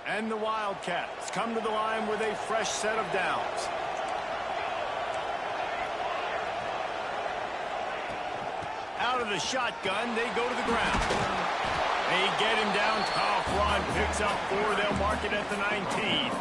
And the Wildcats come to the line with a fresh set of downs. Out of the shotgun, they go to the ground. They get him down. Tough run, picks up 4. They'll mark it at the 19.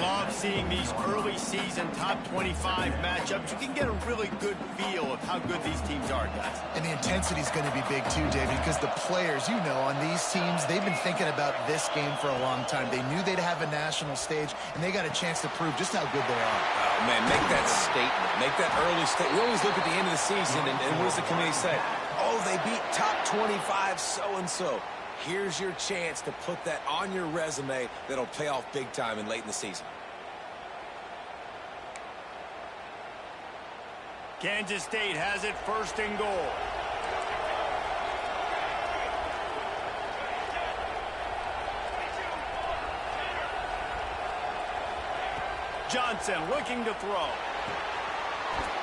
Love seeing these early season top 25 matchups. You can get a really good feel of how good these teams are, guys. And the intensity is going to be big too, David, because the players, you know, on these teams, they've been thinking about this game for a long time. They knew they'd have a national stage, and they got a chance to prove just how good they are. Oh, man, make that statement. Make that early statement. We always look at the end of the season, and what does the committee say? Oh, they beat top 25 so-and-so. Here's your chance to put that on your resume that'll pay off big time and late in the season. Kansas State has it first and goal. Johnson looking to throw.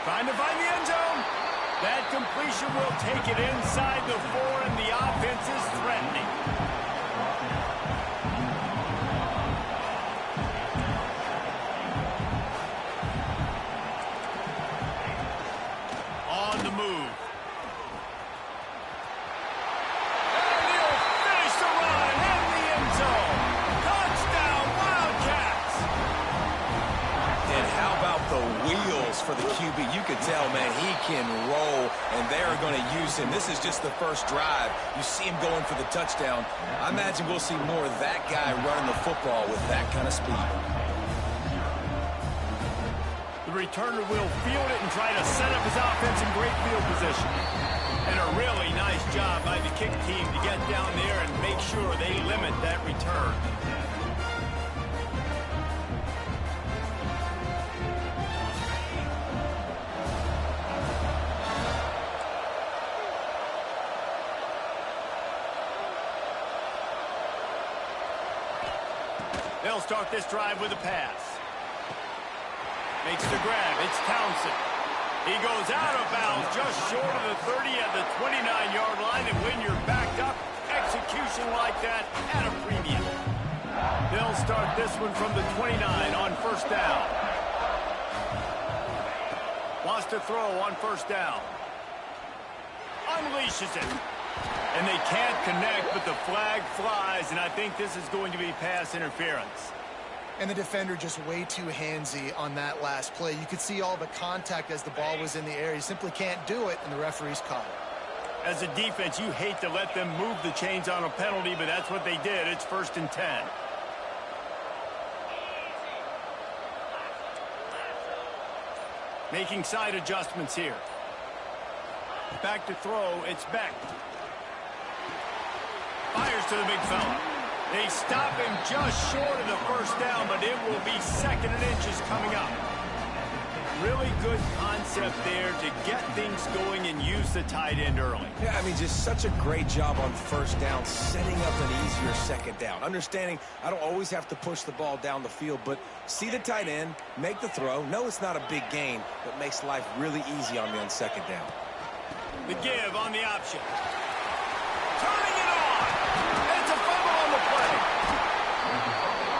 Trying to find the end zone. That completion will take it inside the 4, and the offense is threatening. On the move. And he'll finish the run in the end zone. Touchdown, Wildcats. And how about the wheels for the QB? You could tell, man, he can roll, and they're going to use him. This is just the first drive. You see him going for the touchdown. I imagine we'll see more of that guy running the football with that kind of speed. The returner will field it and try to set up his offense in great field position. And a really nice job by the kick team to get down there and make sure they limit that return. They'll start this drive with a pass. Makes the grab. It's Townsend. He goes out of bounds just short of the 30 at the 29-yard line. And when you're backed up, execution like that at a premium. They'll start this one from the 29 on first down. Wants to throw on first down. Unleashes it. And they can't connect, but the flag flies, and I think this is going to be pass interference. And the defender just way too handsy on that last play. You could see all the contact as the ball was in the air. He simply can't do it, and the referee's caught it. As a defense, you hate to let them move the chains on a penalty, but that's what they did. It's 1st and 10. Making side adjustments here. Back to throw, it's Beck. Fires to the big fella. They stop him just short of the first down, but it will be 2nd and inches coming up. Really good concept there to get things going and use the tight end early. Yeah, I mean, just such a great job on first down, setting up an easier 2nd down. Understanding I don't always have to push the ball down the field, but see the tight end, make the throw. No, it's not a big gain, but makes life really easy on me on 2nd down. The give on the option. Turning it on. It's a fumble on the play.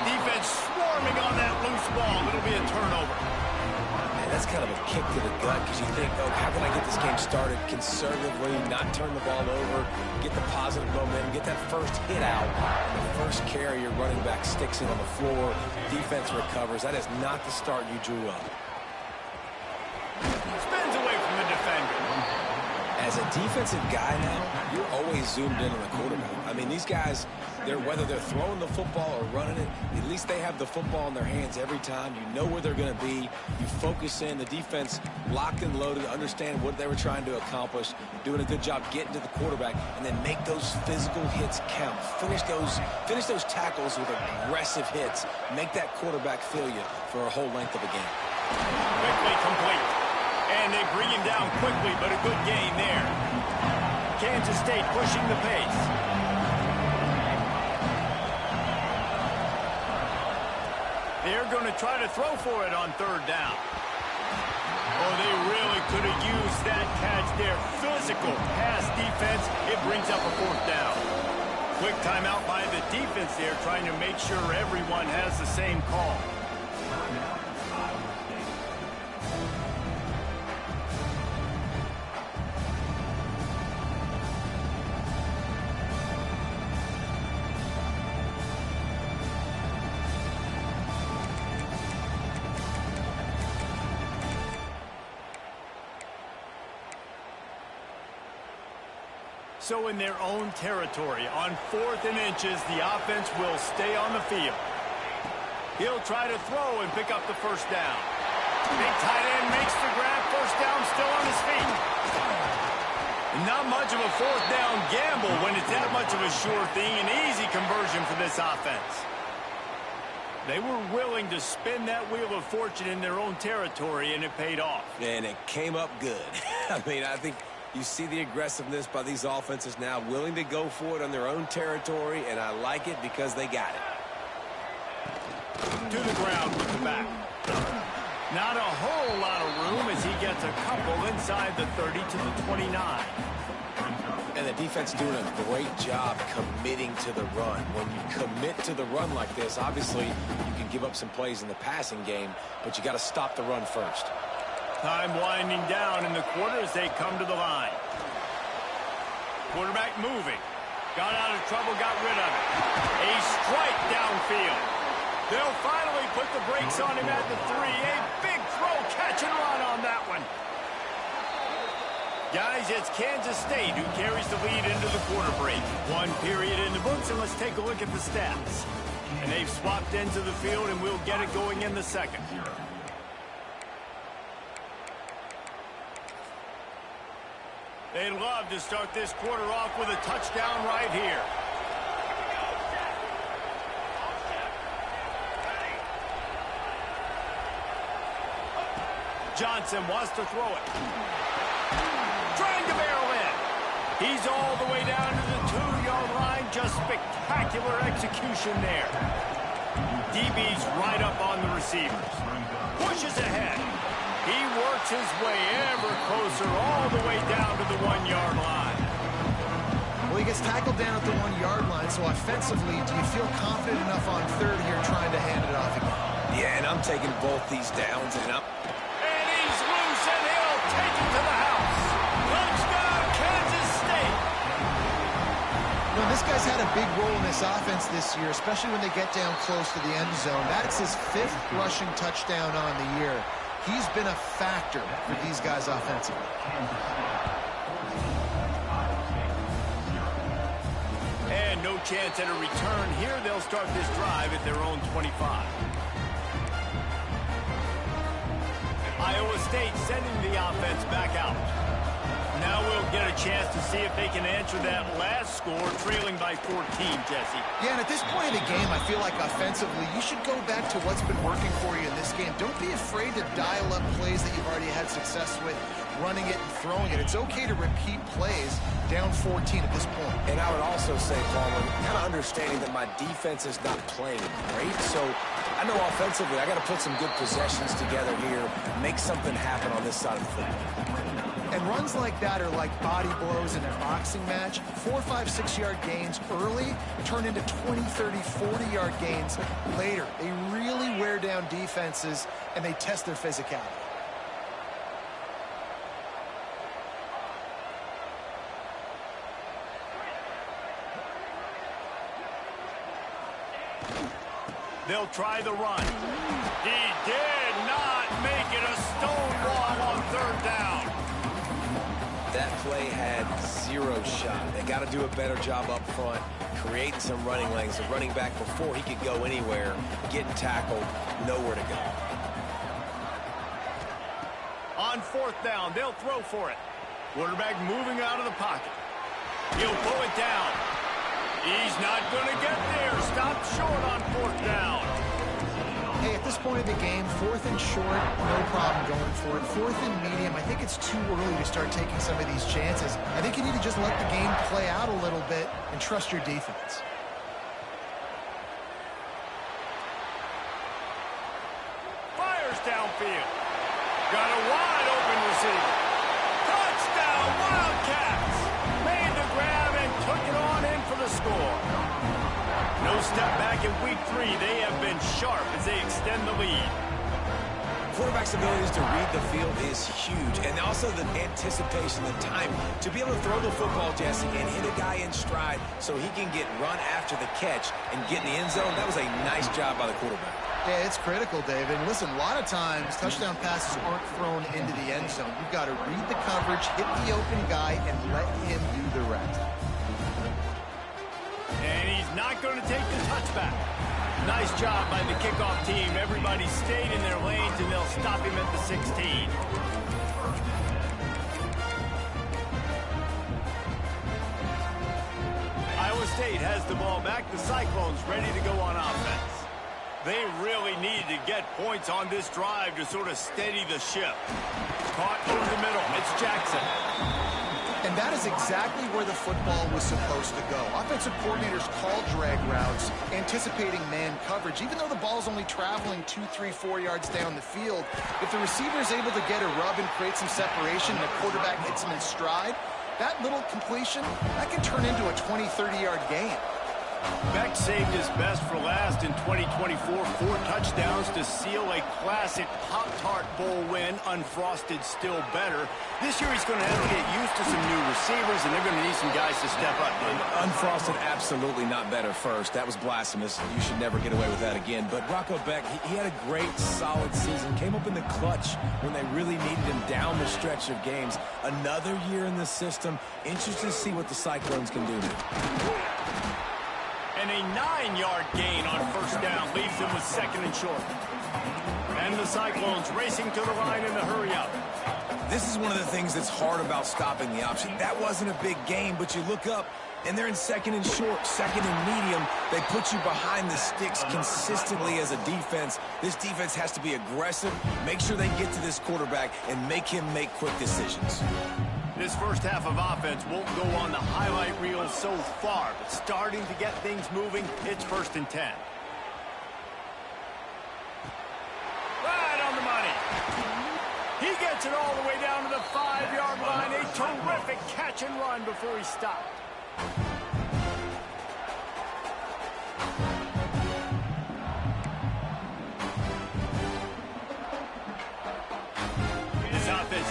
Defense swarming on that loose ball. It'll be a turnover. Man, that's kind of a kick to the gut because you think, oh, how can I get this game started conservatively, not turn the ball over, get the positive momentum, get that first hit out. And the first carry, your running back sticks it on the floor. Defense recovers. That is not the start you drew up. Spins away from the defender. As a defensive guy now, you're always zoomed in on the quarterback. I mean, these guys, whether they're throwing the football or running it, at least they have the football in their hands every time. You know where they're going to be. You focus in. The defense locked and loaded, understand what they were trying to accomplish, doing a good job getting to the quarterback, and then make those physical hits count. Finish those tackles with aggressive hits. Make that quarterback feel you for a whole length of a game. Quickly complete. And they bring him down quickly, but a good gain there. Kansas State pushing the pace. They're going to try to throw for it on 3rd down. Oh, they really could have used that catch there. Physical pass defense. It brings up a 4th down. Quick timeout by the defense there, trying to make sure everyone has the same call. So in their own territory, on 4th and inches, the offense will stay on the field. He'll try to throw and pick up the first down. Big tight end makes the grab, first down, still on his feet. Not much of a 4th down gamble when it's that much of a sure thing, an easy conversion for this offense. They were willing to spin that wheel of fortune in their own territory, and it paid off. And it came up good. I mean, I think you see the aggressiveness by these offenses now, willing to go for it on their own territory, and I like it because they got it. To the ground with the back. Not a whole lot of room as he gets a couple inside the 30 to the 29. And the defense doing a great job committing to the run. When you commit to the run like this, obviously you can give up some plays in the passing game, but you got to stop the run first. Time winding down in the quarter as they come to the line. Quarterback moving. Got out of trouble, got rid of it. A strike downfield. They'll finally put the brakes on him at the 3. A big throw, catch and run on that one. Guys, it's Kansas State who carries the lead into the quarter break. 1 period in the books, and let's take a look at the stats. And they've swapped into the field, and we'll get it going in the second. They'd love to start this quarter off with a touchdown right here. Johnson wants to throw it. Trying to barrel in. He's all the way down to the 2-yard line. Just spectacular execution there. DB's right up on the receivers. Pushes ahead. He works his way ever closer all the way down to the 1-yard line. Well, he gets tackled down at the 1-yard line, so offensively, do you feel confident enough on 3rd here trying to hand it off again? Yeah, and I'm taking both these downs, and he's loose, and he'll take it to the house. Touchdown, Kansas State. You know, this guy's had a big role in this offense this year, especially when they get down close to the end zone. That's his 5th rushing touchdown on the year. He's been a factor for these guys offensively. And no chance at a return here. They'll start this drive at their own 25. Iowa State sending the offense back out. Now we'll get a chance to see if they can answer that last score, trailing by 14, Jesse. Yeah, and at this point in the game, I feel like offensively, you should go back to what's been working for you in this game. Don't be afraid to dial up plays that you've already had success with, running it and throwing it. It's okay to repeat plays down 14 at this point. And I would also say, Palmer, kind of understanding that my defense is not playing great, so I know offensively I got to put some good possessions together here, make something happen on this side of the football. And runs like that are like body blows in a boxing match. 4, 5, 6-yard gains early turn into 20, 30, 40-yard gains later. They really wear down defenses, and they test their physicality. They'll try the run. He did not make it a stonewall on 3rd down. That play had 0 shot. They got to do a better job up front, creating some running lanes. The running back, before he could go anywhere, getting tackled, nowhere to go. On 4th down, they'll throw for it. Quarterback moving out of the pocket. He'll pull it down. He's not going to get there. Stopped short on 4th down. Hey, at this point of the game, 4th and short, no problem going for it. 4th and medium, I think it's too early to start taking some of these chances. I think you need to just let the game play out a little bit and trust your defense. Fires downfield. Got a wide open receiver. Touchdown, Wildcats! Made the grab and took it on in for the the score. No step back in week 3. They have been sharp as they extend the lead. Quarterback's abilities to read the field is huge, and also the anticipation, the time to be able to throw the football, Jesse, and hit a guy in stride so he can get run after the catch and get in the end zone. That was a nice job by the quarterback. Yeah, it's critical, David. And listen, a lot of times touchdown passes aren't thrown into the end zone. You've got to read the coverage, hit the open guy, and let him do the rest. And he's not going to take the touchback. Nice job by the kickoff team. Everybody stayed in their lanes, and they'll stop him at the 16. Iowa State has the ball back. The Cyclones ready to go on offense. They really need to get points on this drive to sort of steady the ship. Caught over the middle. It's Jackson. And that is exactly where the football was supposed to go. Offensive coordinators call drag routes, anticipating man coverage. Even though the ball's only traveling 2, 3, 4 yards down the field, if the receiver is able to get a rub and create some separation and the quarterback hits him in stride, that little completion, that can turn into a 20, 30-yard gain. Beck saved his best for last in 2024. 4 touchdowns to seal a classic Pop-Tart Bowl win. Unfrosted still better. This year he's going to have to get used to some new receivers, and they're going to need some guys to step up. Unfrosted, absolutely not better first. That was blasphemous. You should never get away with that again. But Rocco Beck, he had a great, solid season. Came up in the clutch when they really needed him down the stretch of games. Another year in the system. Interesting to see what the Cyclones can do now. And a 9-yard gain on first down leaves them with 2nd and short. And the Cyclones racing to the line in the hurry-up. This is one of the things that's hard about stopping the option. That wasn't a big gain, but you look up, and they're in 2nd and short, 2nd and medium. They put you behind the sticks consistently as a defense. This defense has to be aggressive, make sure they get to this quarterback, and make him make quick decisions. This first half of offense won't go on the highlight reel so far, but starting to get things moving, it's 1st and 10. Right on the money. He gets it all the way down to the 5-yard line. A terrific catch and run before he stopped.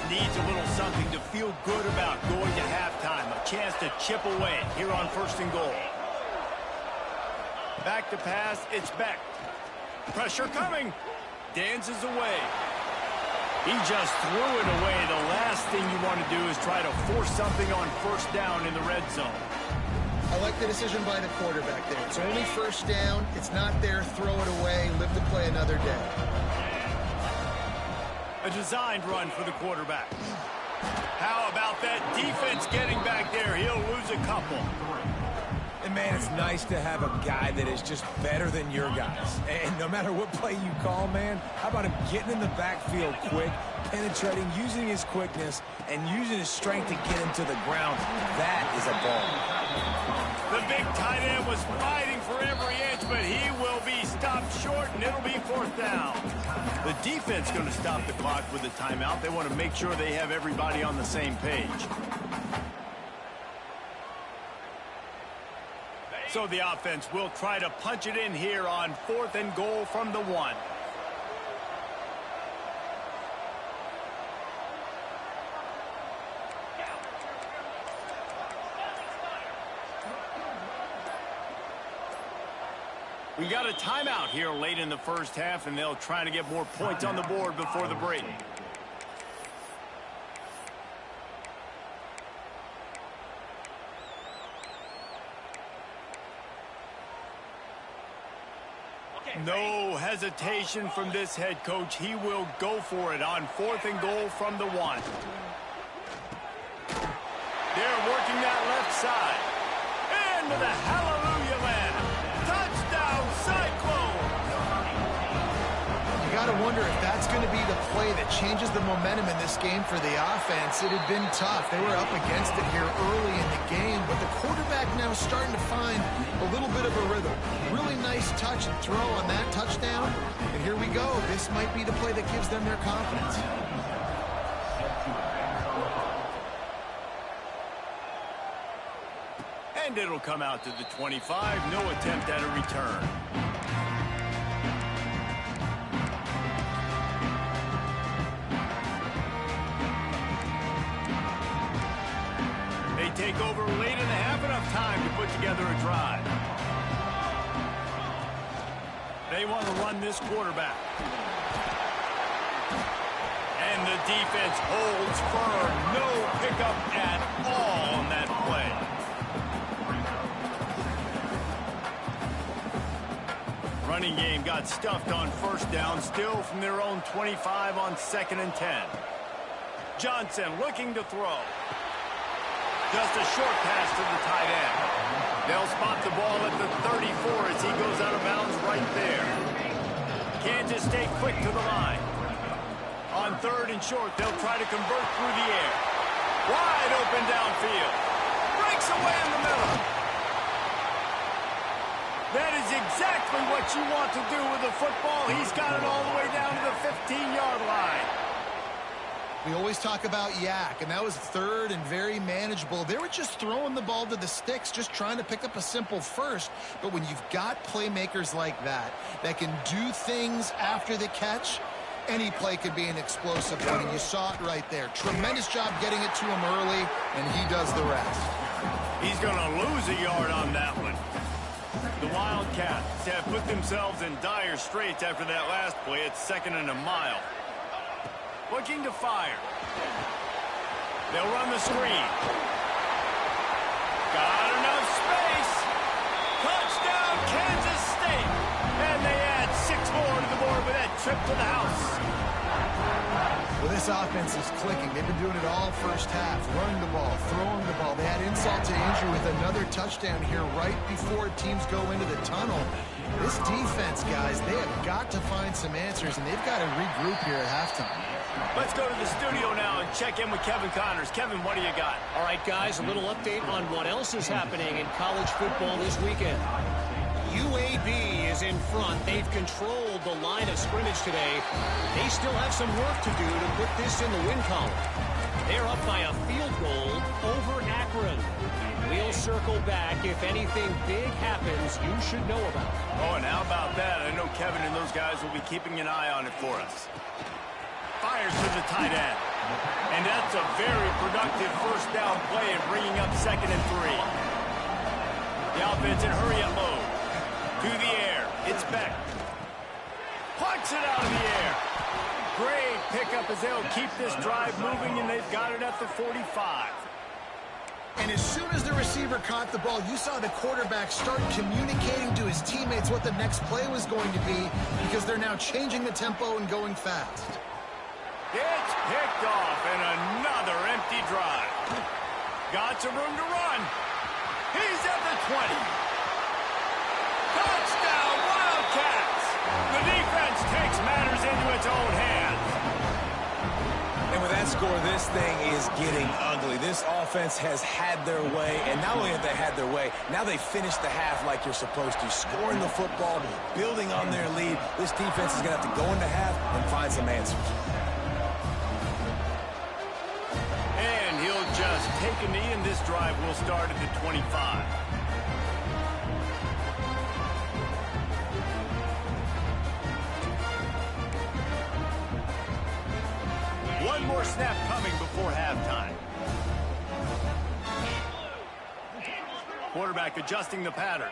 Needs a little something to feel good about going to halftime. A chance to chip away here on 1st and goal. Back to pass. It's Beck. Pressure coming. Dances away. He just threw it away. The last thing you want to do is try to force something on 1st down in the red zone. I like the decision by the quarterback there. It's only 1st down. It's not there. Throw it away. Live to play another day. A designed run for the quarterback. How about that defense getting back there? He'll lose a couple. And, man, it's nice to have a guy that is just better than your guys. And no matter what play you call, man, how about him getting in the backfield quick, penetrating, using his quickness, and using his strength to get him to the ground? That is a ball. The big tight end was fighting for every inch, but he will be stopped short, and it'll be 4th down. The defense going to stop the clock with a timeout. They want to make sure they have everybody on the same page. So the offense will try to punch it in here on 4th and goal from the 1. We got a timeout here late in the first half, and they'll try to get more points on the board before the break. No hesitation from this head coach. He will go for it on 4th and goal from the 1. They're working that left side. Into the hallelujah land. Touchdown, Cyclone! You got to wonder if that's going to be the play that changes the momentum in this game for the offense. It had been tough. They were up against it here early in the game, but the quarterback now is starting to find a little bit of a rhythm. Really nice touch and throw on that touchdown. And here we go. This might be the play that gives them their confidence. And it'll come out to the 25. No attempt at a return. They take over late in the half, enough time to put together a drive. They want to run this quarterback. And the defense holds firm. No pickup at all on that play. Running game got stuffed on first down, still from their own 25 on 2nd and 10. Johnson looking to throw. Just a short pass to the tight end. They'll spot the ball at the 34 as he goes out of bounds right there. Kansas State quick to the line. On 3rd and short, they'll try to convert through the air. Wide open downfield. Breaks away in the middle. That is exactly what you want to do with the football. He's got it all the way down to the 15-yard line. We always talk about yak, and that was 3rd and very manageable. They were just throwing the ball to the sticks, just trying to pick up a simple first. But when you've got playmakers like that can do things after the catch, any play could be an explosive one, and you saw it right there. Tremendous job getting it to him early, and he does the rest. He's going to lose a yard on that one. The Wildcats have put themselves in dire straits after that last play. It's 2nd and a mile. Looking to fire. They'll run the screen. Got enough space. Touchdown, Kansas State. And they add 6 more to the board with that trip to the house. Well, this offense is clicking. They've been doing it all first half. Running the ball, throwing the ball. They had insult to injury with another touchdown here right before teams go into the tunnel. This defense, guys, they have got to find some answers, and they've got to regroup here at halftime. Let's go to the studio now and check in with Kevin Connors. Kevin, what do you got? All right, guys, a little update on what else is happening in college football this weekend. UAB is in front. They've controlled the line of scrimmage today. They still have some work to do to put this in the win column. They're up by a field goal over Akron. We'll circle back. If anything big happens, you should know about it. Oh, and how about that? I know Kevin and those guys will be keeping an eye on it for us. Fires to the tight end. And that's a very productive first down play and bringing up 2nd and 3. The offense in hurry-up mode. To the air. It's Beck. Punts it out of the air. Great pickup as they'll keep this drive moving, and they've got it at the 45. And as soon as the receiver caught the ball, you saw the quarterback start communicating to his teammates what the next play was going to be, because they're now changing the tempo and going fast. It's picked off, and another empty drive. Got some room to run. He's at the 20. Touchdown, Wildcats! The defense takes matters into its own hands. And with that score, this thing is getting ugly. This offense has had their way, and not only have they had their way, now they finished the half like you're supposed to, scoring the football, building on their lead. This defense is going to have to go into half and find some answers. And he'll just take a knee, and this drive will start at the 25. One more snap coming before halftime. Quarterback adjusting the pattern.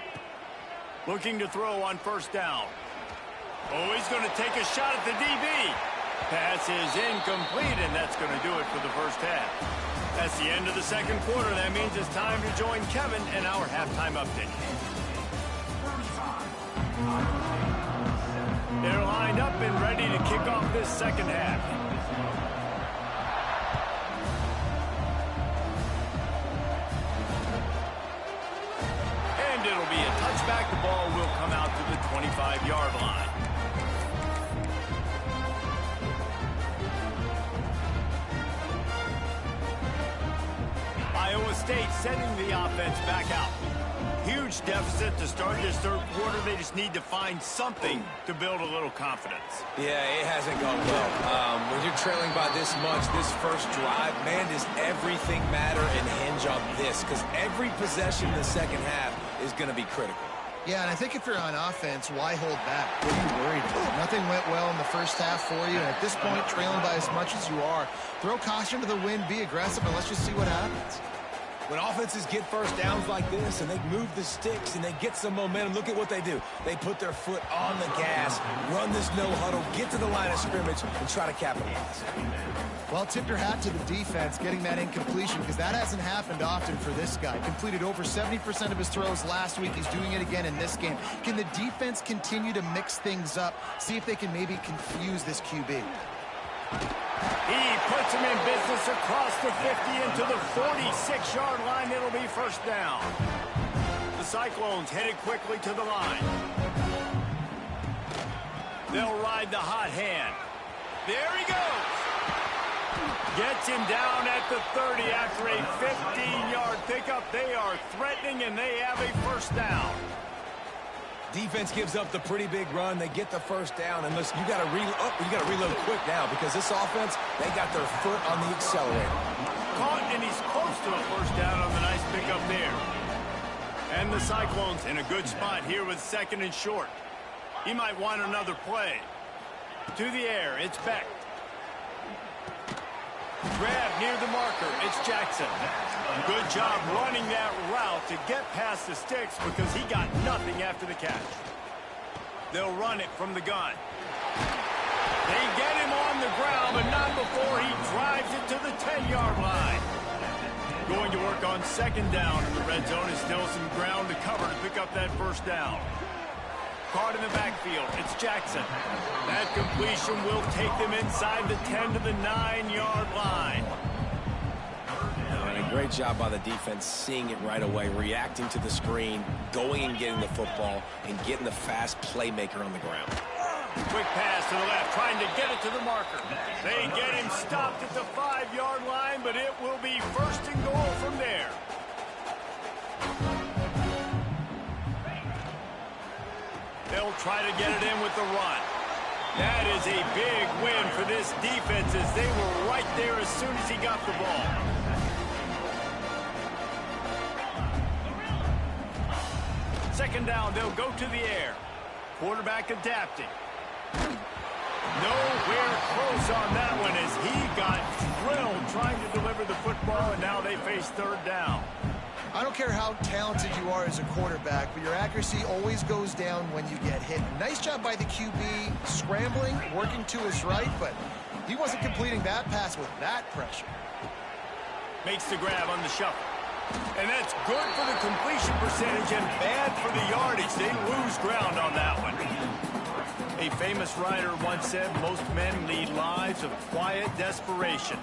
Looking to throw on first down. Oh, he's going to take a shot at the DB. Pass is incomplete, and that's going to do it for the first half. That's the end of the second quarter. That means it's time to join Kevin in our halftime update. They're lined up and ready to kick off this second half. It'll be a touchback. The ball will come out to the 25-yard line. Iowa State sending the offense back out. Huge deficit to start this third quarter. They just need to find something to build a little confidence. Yeah, it hasn't gone well. When you're trailing by this much, this first drive, man, does everything matter and hinge on this? Because every possession in the second half is going to be critical. Yeah, and I think if you're on offense, why hold back? What are you worried about? Nothing went well in the first half for you, and at this point, trailing by as much as you are, throw caution to the wind, be aggressive, and let's just see what happens. When offenses get first downs like this and they move the sticks and they get some momentum, look at what they do. They put their foot on the gas, run this no huddle, get to the line of scrimmage, and try to capitalize. Well, tip your hat to the defense getting that incompletion, because that hasn't happened often for this guy. Completed over 70% of his throws last week. He's doing it again in this game. Can the defense continue to mix things up, see if they can maybe confuse this QB? He puts him in business across the 50 into the 46-yard line. It'll be first down. The Cyclones headed quickly to the line. They'll ride the hot hand. There he goes. Gets him down at the 30 after a 15-yard pickup. They are threatening, and they have a first down. Defense gives up the pretty big run. They get the first down, and listen, you got to reload quick now because this offense, they got their foot on the accelerator. Caught, and he's close to a first down on the nice pickup there. And the Cyclones in a good spot here with second and short. He might want another play. To the air, it's Beck. Grab near the marker, it's Jackson. Good job running that route to get past the sticks because he got nothing after the catch. They'll run it from the gun. They get him on the ground, but not before he drives it to the 10-yard line. Going to work on second down in the red zone is still some ground to cover to pick up that first down. Caught in the backfield, it's Jackson. That completion will take them inside the 10 to the 9-yard line. And a great job by the defense seeing it right away, reacting to the screen, going and getting the football, and getting the fast playmaker on the ground. Quick pass to the left, trying to get it to the marker. They get him stopped at the 5-yard line, but it will be first and goal from there. They'll try to get it in with the run. That is a big win for this defense as they were right there as soon as he got the ball. Second down, they'll go to the air. Quarterback adapting. Nowhere close on that one as he got drilled trying to deliver the football, and now they face third down. I don't care how talented you are as a quarterback, but your accuracy always goes down when you get hit. Nice job by the QB scrambling, working to his right, but he wasn't completing that pass with that pressure. Makes the grab on the shuffle. And that's good for the completion percentage and bad for the yardage. They lose ground on that one. A famous writer once said, most men lead lives of quiet desperation.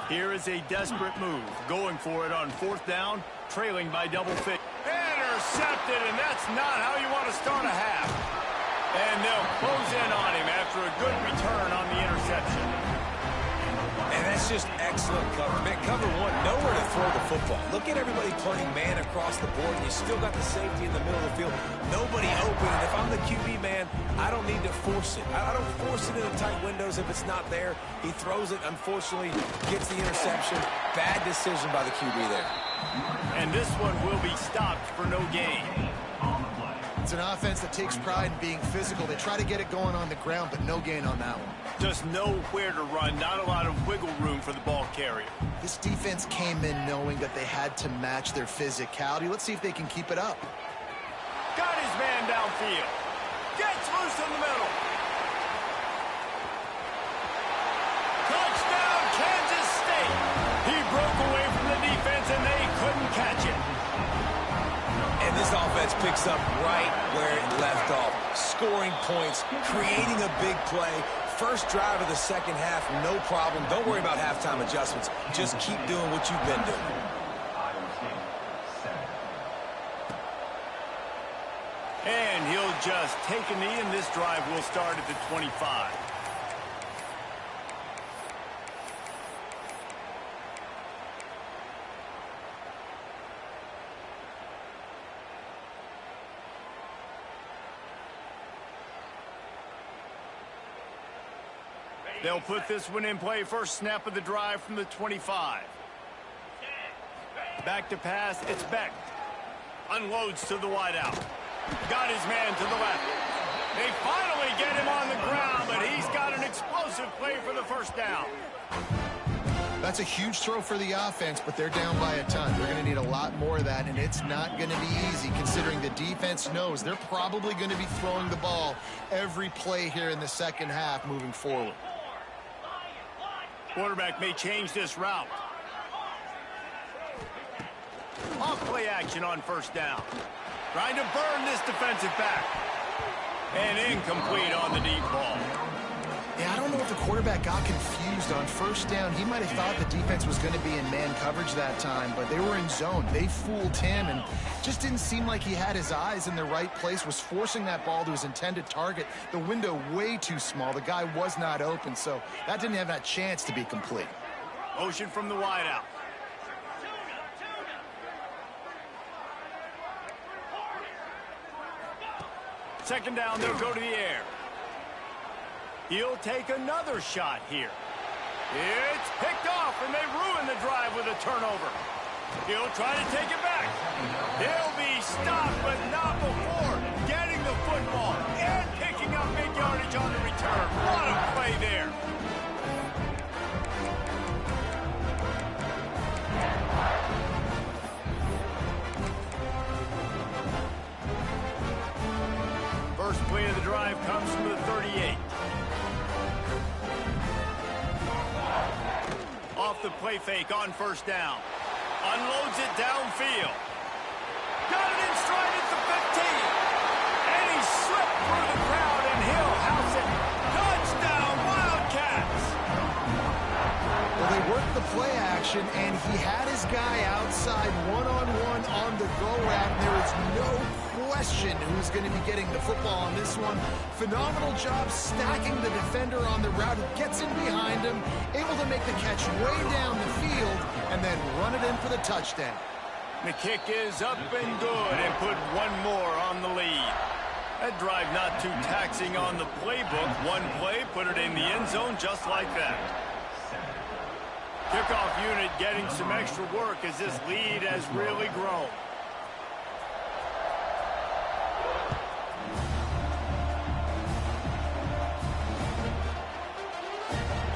Here is a desperate move, going for it on fourth down, trailing by double figures. Intercepted, and that's not how you want to start a half. And they'll close in on him after a good return on the interception. And that's just excellent cover. Man, cover one, nowhere to throw the football. Look at everybody playing man across the board, and you still got the safety in the middle of the field. Nobody open, and if I'm the QB, man, I don't need to force it. I don't force it into tight windows if it's not there. He throws it, unfortunately, gets the interception. Bad decision by the QB there. And this one will be stopped for no gain. It's an offense that takes pride in being physical. They try to get it going on the ground, but no gain on that one. Just nowhere to run, not a lot of wiggle room for the ball carrier. This defense came in knowing that they had to match their physicality. Let's see if they can keep it up. Got his man downfield. Gets loose in the middle. Touchdown, Kansas State. He broke away from the defense, and they couldn't catch it. And this offense picks up right where it left off. Scoring points, creating a big play. First drive of the second half, no problem. Don't worry about halftime adjustments. Just keep doing what you've been doing. And he'll just take a knee, and this drive will start at the 25. They'll put this one in play first snap of the drive from the 25. Back to pass, it's Beck. Unloads to the wideout. Got his man to the left. They finally get him on the ground, but he's got an explosive play for the first down. That's a huge throw for the offense, but they're down by a ton. They're going to need a lot more of that, and it's not going to be easy considering the defense knows they're probably going to be throwing the ball every play here in the second half moving forward. Quarterback may change this route. Off play action on first down. Trying to burn this defensive back. And incomplete on the deep ball. Yeah, I don't know if the quarterback got confused on first down. He might have thought the defense was going to be in man coverage that time, but they were in zone. They fooled him and just didn't seem like he had his eyes in the right place, was forcing that ball to his intended target. The window way too small. The guy was not open, so that didn't have that chance to be complete. Motion from the wideout. Second down, they'll go to the air. He'll take another shot here. It's picked off, and they ruin the drive with a turnover. He'll try to take it back. He'll be stopped, but not before getting the football and picking up big yardage on the return. What a play there. First play of the drive comes from the 38. Off the play fake on first down. Unloads it downfield. Got it in stride at the 15. And he slipped through the crowd, and he'll house it. Touchdown, Wildcats! Well, they worked the play action, and he had his guy outside one-on-one on the go route. There is no question who's going to be getting the football on this one. Phenomenal job stacking the defender on the route. He gets in behind him, able to make the catch way down the field, and then run it in for the touchdown. The kick is up and good, and put one more on the lead. That drive not too taxing on the playbook. One play, put it in the end zone just like that. Kickoff unit getting some extra work as this lead has really grown.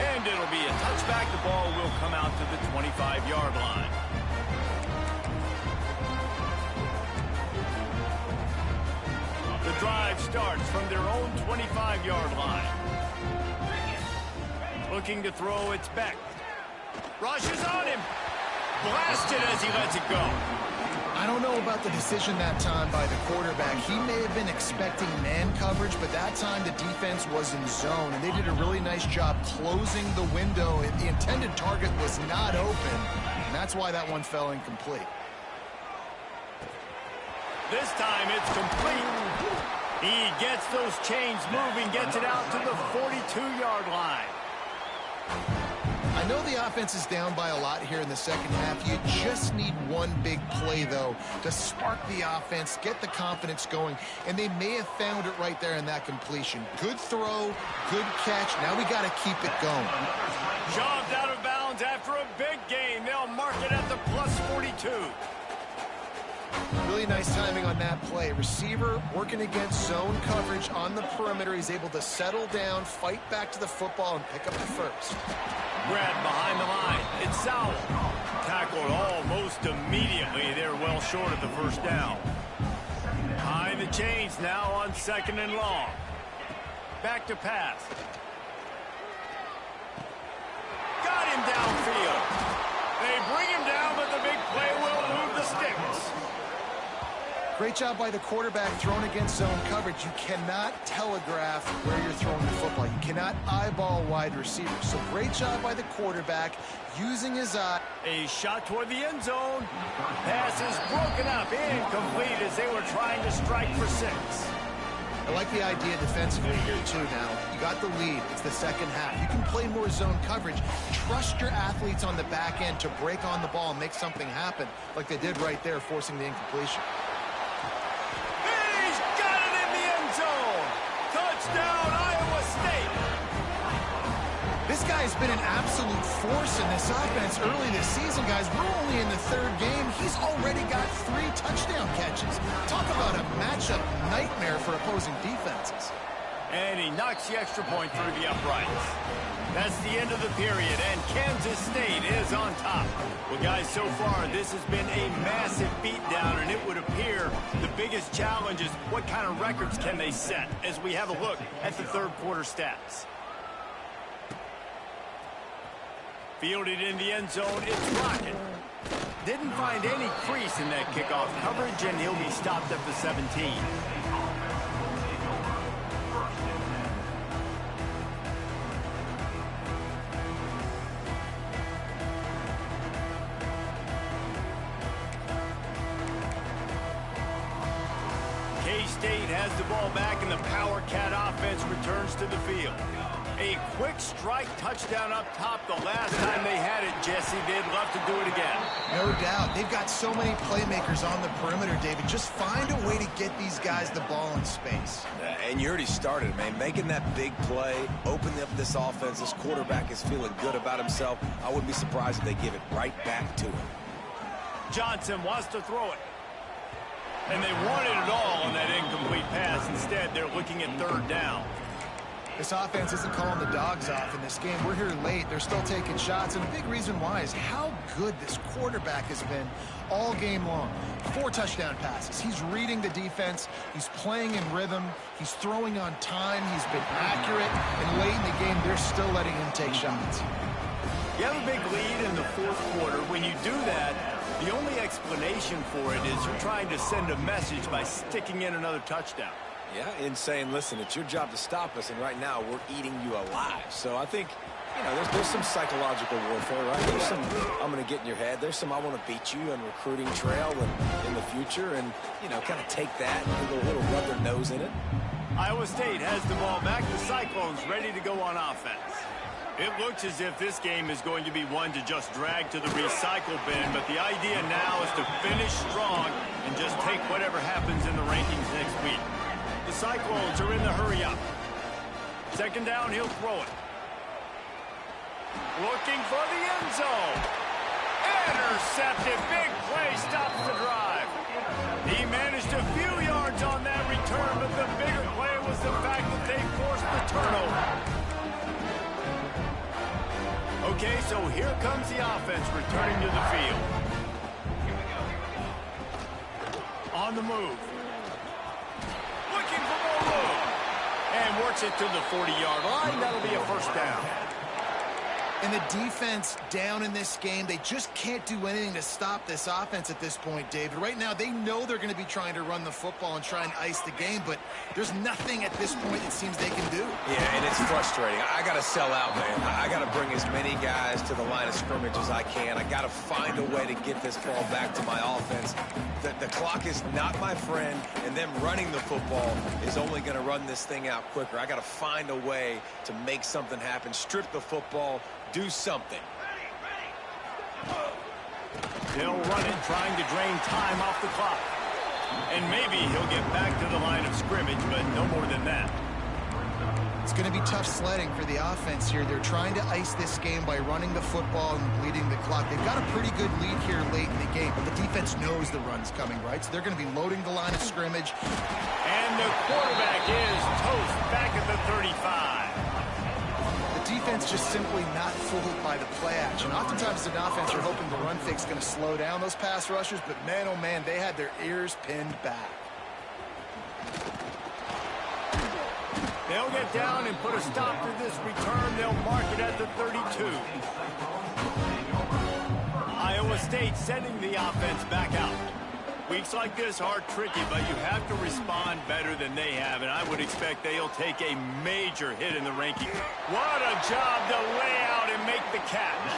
And it'll be a touchback. The ball will come out to the 25-yard line. The drive starts from their own 25-yard line. Looking to throw, it's Beck. Rushes on him. Blasted as he lets it go. I don't know about the decision that time by the quarterback. He may have been expecting man coverage, but that time the defense was in zone, and they did a really nice job closing the window. The intended target was not open, and that's why that one fell incomplete. This time it's complete. He gets those chains moving, gets it out to the 42-yard line. I know the offense is down by a lot here in the second half. You just need one big play, though, to spark the offense, get the confidence going, and they may have found it right there in that completion. Good throw, good catch. Now we got to keep it going. Shoved out of bounds after a big gain. They'll mark it at the plus 42. Really nice timing on that play. Receiver working against zone coverage on the perimeter. He's able to settle down, fight back to the football, and pick up the first. Grab behind the line. It's Sowell. Tackled almost immediately. They're well short of the first down. Behind the chains now on second and long. Back to pass. Got him downfield. They bring him down, but the big play will move the sticks. Great job by the quarterback thrown against zone coverage. You cannot telegraph where you're throwing the football. You cannot eyeball wide receivers. So great job by the quarterback using his eye. A shot toward the end zone. Pass is broken up, incomplete as they were trying to strike for 6. I like the idea defensively here, too, now. You got the lead. It's the second half. You can play more zone coverage. Trust your athletes on the back end to break on the ball and make something happen, like they did right there, forcing the incompletion. He's got it in the end zone. Touchdown, Iowa State. This guy's been an absolute force in this offense early this season, guys. We're only in the third game. He's already got 3 touchdown catches. Talk about a matchup nightmare for opposing defenses. And he knocks the extra point through the uprights. That's the end of the period, and Kansas State is on top. Well, guys, so far, this has been a massive beatdown, and it would appear the biggest challenge is what kind of records can they set as we have a look at the third quarter stats. Fielded in the end zone, it's Rocket. Didn't find any crease in that kickoff coverage, and he'll be stopped at the 17. K-State has the ball back, and the Power Cat offense returns to the field. A quick strike touchdown up top the last time they had it, Jesse. They'd love to do it again. No doubt. They've got so many playmakers on the perimeter, David. Just find a way to get these guys the ball in space. And you already started, man. Making that big play, opening up this offense. This quarterback is feeling good about himself. I wouldn't be surprised if they give it right back to him. Johnson wants to throw it. And they wanted it all on that incomplete pass. Instead, they're looking at third down. This offense isn't calling the dogs off in this game. We're here late. They're still taking shots, and a big reason why is how good this quarterback has been all game long. 4 touchdown passes. He's reading the defense. He's playing in rhythm. He's throwing on time. He's been accurate. And late in the game, they're still letting him take shots. You have a big lead in the fourth quarter. When you do that, the only explanation for it is you're trying to send a message by sticking in another touchdown. Yeah, and saying, listen, it's your job to stop us, and right now we're eating you alive. So I think, you know, there's some psychological warfare, right? There's some, I'm going to get in your head. There's some, I want to beat you on recruiting trail and in the future, and, you know, kind of take that, put a little rub their nose in it. Iowa State has the ball back. The Cyclones ready to go on offense. It looks as if this game is going to be one to just drag to the recycle bin, but the idea now is to finish strong and just take whatever happens in the rankings next week. The Cyclones are in the hurry-up. Second down, he'll throw it. Looking for the end zone. Intercepted. Big play stops the drive. He managed a few yards on that return, but the bigger play was the fact that they forced the turnover. Okay, so here comes the offense returning to the field. On the move. Looking for more room. And works it to the 40-yard line. That'll be a first down. And the defense down in this game, they just can't do anything to stop this offense at this point, David. Right now, they know they're going to be trying to run the football and try and ice the game, but there's nothing at this point it seems they can do. Yeah, and it's frustrating. I got to sell out, man. I got to bring as many guys to the line of scrimmage as I can. I got to find a way to get this ball back to my offense. The clock is not my friend, and them running the football is only going to run this thing out quicker. I got to find a way to make something happen, strip the football, do something. They'll run it, trying to drain time off the clock. And maybe he'll get back to the line of scrimmage, but no more than that. It's going to be tough sledding for the offense here. They're trying to ice this game by running the football and bleeding the clock. They've got a pretty good lead here late in the game, but the defense knows the run's coming, right? So they're going to be loading the line of scrimmage. And the quarterback is toast back at the 35. The defense just simply not fooled by the play action. Oftentimes, as an offense, you're hoping the run fake's going to slow down those pass rushers, but man, oh man, they had their ears pinned back. They'll get down and put a stop to this return. They'll mark it at the 32. Iowa State sending the offense back out. Weeks like this are tricky, but you have to respond better than they have, and I would expect they'll take a major hit in the rankings. What a job to lay out and make the catch.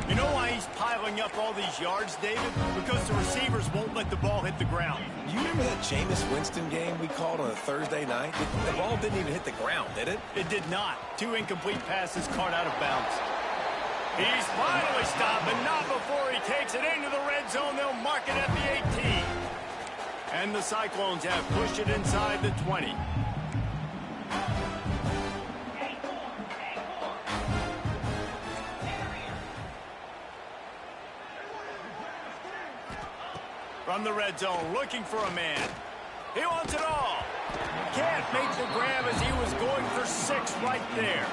You know why he's piling up all these yards, David? Because the receivers won't let the ball hit the ground. You remember that Jameis Winston game we called on a Thursday night? The ball didn't even hit the ground, did it? It did not. 2 incomplete passes caught out of bounds. He's finally stopped, but not before he takes it into the red zone. They'll mark it at the 18. And the Cyclones have pushed it inside the 20. From the red zone, looking for a man. He wants it all. Can't make the grab as he was going for 6 right there.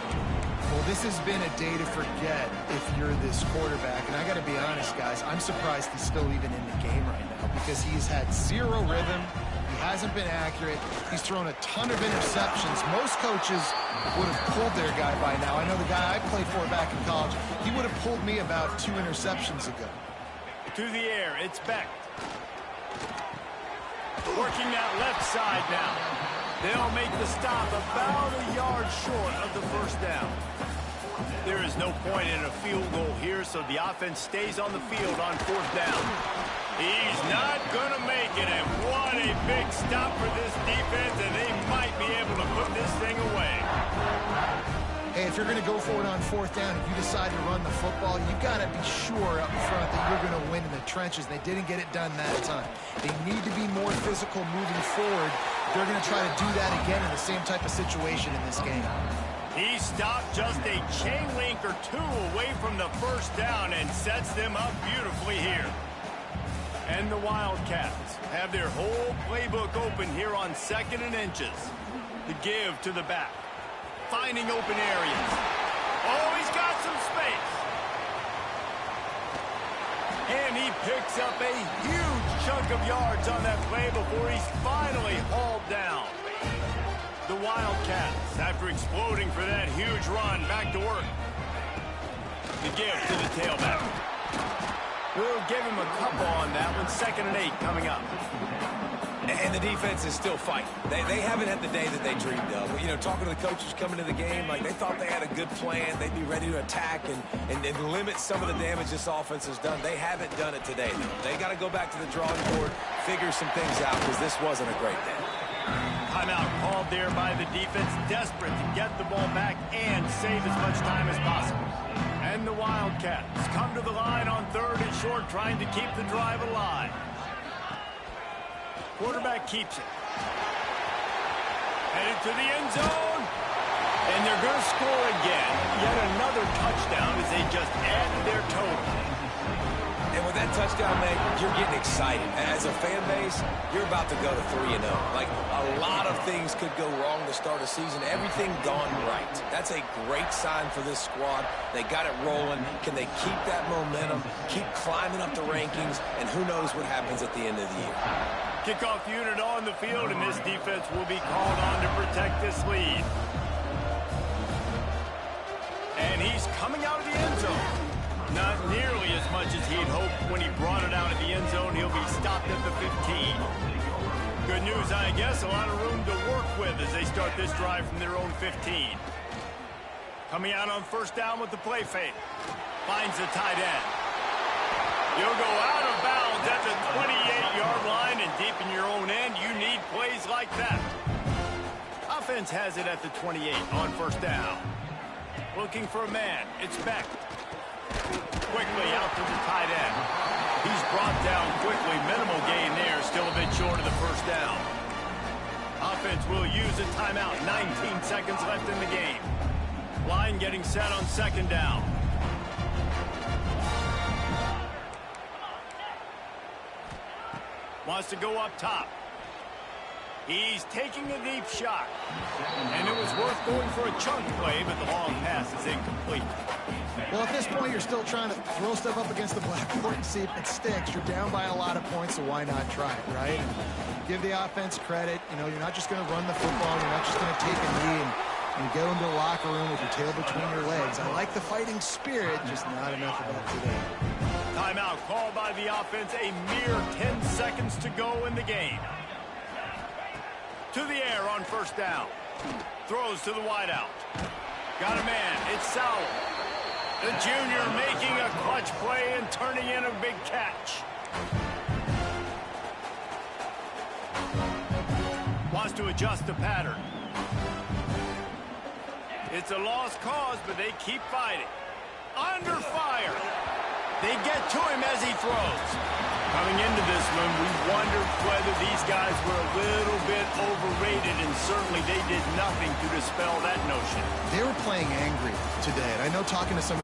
Well, this has been a day to forget if you're this quarterback. And I got to be honest, guys, I'm surprised he's still even in the game right now because he's had 0 rhythm. He hasn't been accurate. He's thrown a ton of interceptions. Most coaches would have pulled their guy by now. I know the guy I played for back in college, he would have pulled me about 2 interceptions ago. To the air, it's Beck. Working that left side now. They'll make the stop about a yard short of the first down. There is no point in a field goal here, so the offense stays on the field on 4th down. He's not going to make it, and what a big stop for this defense, and they might be able to put this thing away. Hey, if you're going to go for it on 4th down, if you decide to run the football, you got to be sure up front that you're going to win in the trenches. They didn't get it done that time. They need to be more physical moving forward. They're going to try to do that again in the same type of situation in this game. He stopped just a chain link or 2 away from the first down and sets them up beautifully here. And the Wildcats have their whole playbook open here on 2nd and inches. The give to the back. Finding open areas. Oh, he's got some space. And he picks up a huge chunk of yards on that play before he's finally hauled down. The Wildcats, after exploding for that huge run, back to work. The give to the tailback. We'll give him a couple on that one. 2nd and 8 coming up. And the defense is still fighting. They haven't had the day that they dreamed of. You know, talking to the coaches coming to the game, like they thought they had a good plan. They'd be ready to attack and limit some of the damage this offense has done. They haven't done it today, though. They got to go back to the drawing board, figure some things out, because this wasn't a great day. Timeout called there by the defense, desperate to get the ball back and save as much time as possible. And the Wildcats come to the line on 3rd and short, trying to keep the drive alive. Quarterback keeps it. Headed to the end zone. And they're going to score again. Yet another touchdown as they just added their total. And with that touchdown, Meg, you're getting excited. As a fan base, you're about to go to 3-0. Like, a lot of things could go wrong to start a season. Everything gone right. That's a great sign for this squad. They got it rolling. Can they keep that momentum, keep climbing up the rankings, and who knows what happens at the end of the year. Kickoff unit on the field, and this defense will be called on to protect this lead. And he's coming out of the end zone. Not nearly as much as he'd hoped when he brought it out of the end zone. He'll be stopped at the 15. Good news, I guess. A lot of room to work with as they start this drive from their own 15. Coming out on 1st down with the play fake. Finds the tight end. You'll go out of bounds at the 28-yard line, and deep in your own end, you need plays like that. Offense has it at the 28 on 1st down. Looking for a man. It's Beck. Quickly out to the tight end. He's brought down quickly. Minimal gain there. Still a bit short of the 1st down. Offense will use a timeout. 19 seconds left in the game. Line getting set on 2nd down. Wants to go up top. He's taking a deep shot. And it was worth going for a chunk play, but the long pass is incomplete. Well, at this point, you're still trying to throw stuff up against the blackboard and see if it sticks. You're down by a lot of points, so why not try it, right? Give the offense credit. You know, you're not just going to run the football. You're not just going to take a knee and go into the locker room with your tail between your legs. I like the fighting spirit, just not enough of that today. Timeout called by the offense. A mere 10 seconds to go in the game. To the air on 1st down. Throws to the wideout. Got a man. It's Sowell. The junior making a clutch play and turning in a big catch. Wants to adjust the pattern. It's a lost cause, but they keep fighting. Under fire. They get to him as he throws. Coming into this one, we wondered whether these guys were a little bit overrated, and certainly they did nothing to dispel that notion. They were playing angry today, and I know talking to some